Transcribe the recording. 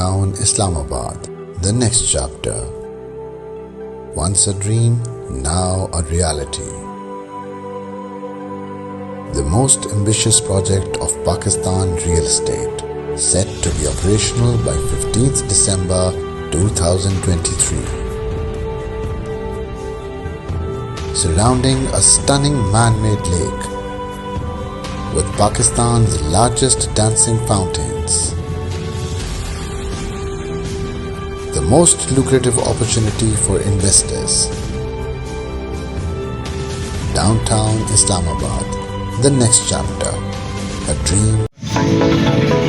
Downtown Islamabad, the next chapter. Once a dream, now a reality. The most ambitious project of Pakistan real estate, set to be operational by 15th December 2023. Surrounding a stunning man-made lake with Pakistan's largest dancing fountains. The most lucrative opportunity for investors. Downtown Islamabad, the next chapter. A dream.